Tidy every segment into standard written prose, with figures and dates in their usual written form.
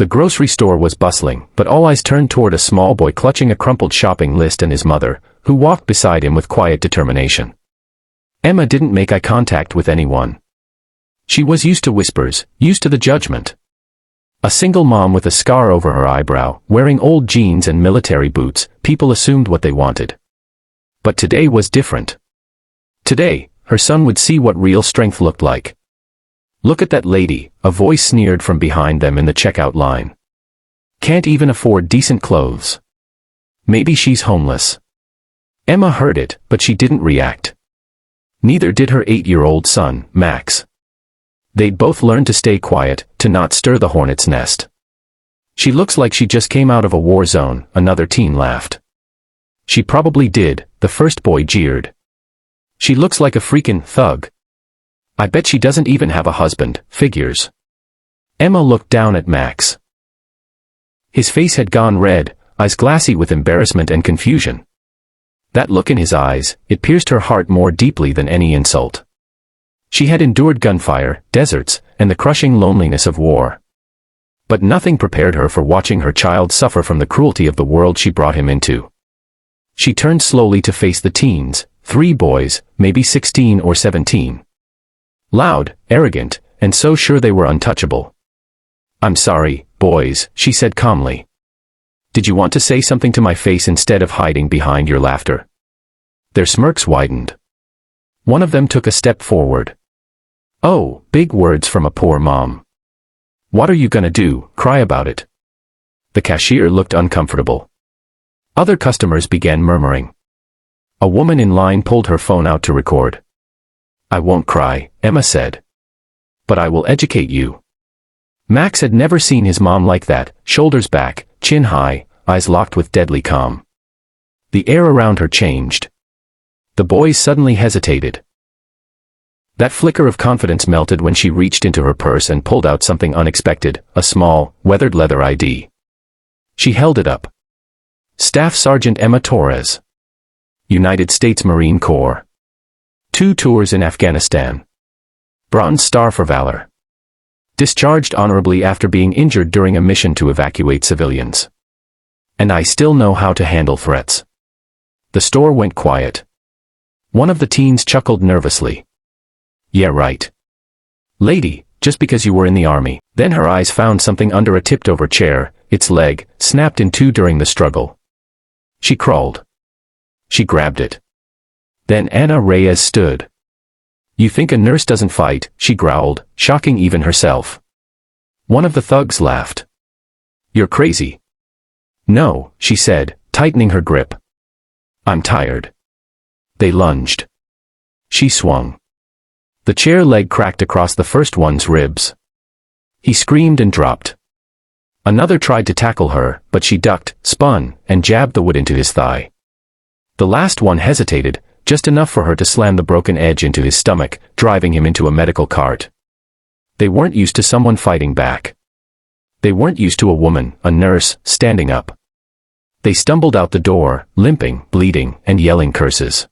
The grocery store was bustling, but all eyes turned toward a small boy clutching a crumpled shopping list and his mother, who walked beside him with quiet determination. Emma didn't make eye contact with anyone. She was used to whispers, used to the judgment. A single mom with a scar over her eyebrow, wearing old jeans and military boots, people assumed what they wanted. But today was different. Today, her son would see what real strength looked like. "Look at that lady," a voice sneered from behind them in the checkout line. "Can't even afford decent clothes. Maybe she's homeless." Emma heard it, but she didn't react. Neither did her 8-year-old son, Max. They'd both learned to stay quiet, to not stir the hornet's nest. "She looks like she just came out of a war zone," another teen laughed. "She probably did," the first boy jeered. "She looks like a freaking thug. I bet she doesn't even have a husband, figures." Emma looked down at Max. His face had gone red, eyes glassy with embarrassment and confusion. That look in his eyes, it pierced her heart more deeply than any insult. She had endured gunfire, deserts, and the crushing loneliness of war. But nothing prepared her for watching her child suffer from the cruelty of the world she brought him into. She turned slowly to face the teens, 3 boys, maybe 16 or 17. Loud, arrogant, and so sure they were untouchable. "I'm sorry, boys," she said calmly. "Did you want to say something to my face instead of hiding behind your laughter?" Their smirks widened. One of them took a step forward. "Oh, big words from a poor mom. What are you gonna do, cry about it?" The cashier looked uncomfortable. Other customers began murmuring. A woman in line pulled her phone out to record. "I won't cry," Emma said. "But I will educate you." Max had never seen his mom like that, shoulders back, chin high, eyes locked with deadly calm. The air around her changed. The boys suddenly hesitated. That flicker of confidence melted when she reached into her purse and pulled out something unexpected, a small, weathered leather ID. She held it up. Staff Sergeant Emma Torres. United States Marine Corps. 2 tours in Afghanistan. Bronze Star for Valor. Discharged honorably after being injured during a mission to evacuate civilians. And I still know how to handle threats. The store went quiet. One of the teens chuckled nervously. "Yeah, right. Lady, just because you were in the army." Then her eyes found something under a tipped-over chair, its leg, snapped in 2 during the struggle. She crawled. She grabbed it. Then Ana Reyes stood. "You think a nurse doesn't fight?" she growled, shocking even herself. One of the thugs laughed. "You're crazy." "No," she said, tightening her grip. "I'm tired." They lunged. She swung. The chair leg cracked across the first one's ribs. He screamed and dropped. Another tried to tackle her, but she ducked, spun, and jabbed the wood into his thigh. The last one hesitated, just enough for her to slam the broken edge into his stomach, driving him into a medical cart. They weren't used to someone fighting back. They weren't used to a woman, a nurse, standing up. They stumbled out the door, limping, bleeding, and yelling curses.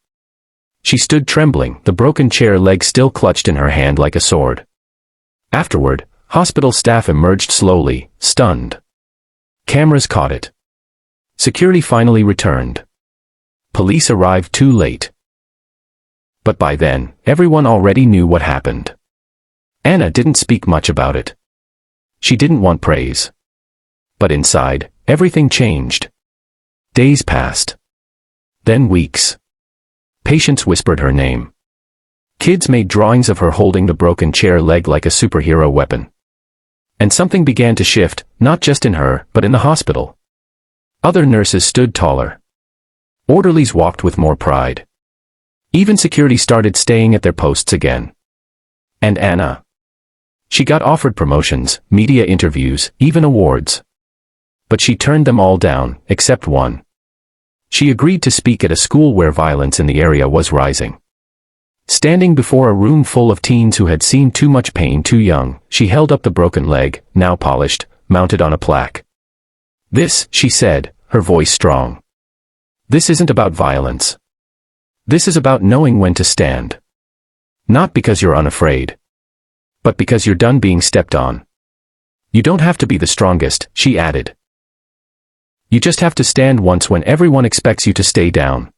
She stood trembling, the broken chair leg still clutched in her hand like a sword. Afterward, hospital staff emerged slowly, stunned. Cameras caught it. Security finally returned. Police arrived too late. But by then, everyone already knew what happened. Anna didn't speak much about it. She didn't want praise. But inside, everything changed. Days passed. Then weeks. Patients whispered her name. Kids made drawings of her holding the broken chair leg like a superhero weapon. And something began to shift, not just in her, but in the hospital. Other nurses stood taller. Orderlies walked with more pride. Even security started staying at their posts again. And Anna. She got offered promotions, media interviews, even awards. But she turned them all down, except one. She agreed to speak at a school where violence in the area was rising. Standing before a room full of teens who had seen too much pain too young, she held up the broken leg, now polished, mounted on a plaque. "This," she said, her voice strong. "This isn't about violence. This is about knowing when to stand. Not because you're unafraid. But because you're done being stepped on. You don't have to be the strongest, she added. You just have to stand once when everyone expects you to stay down.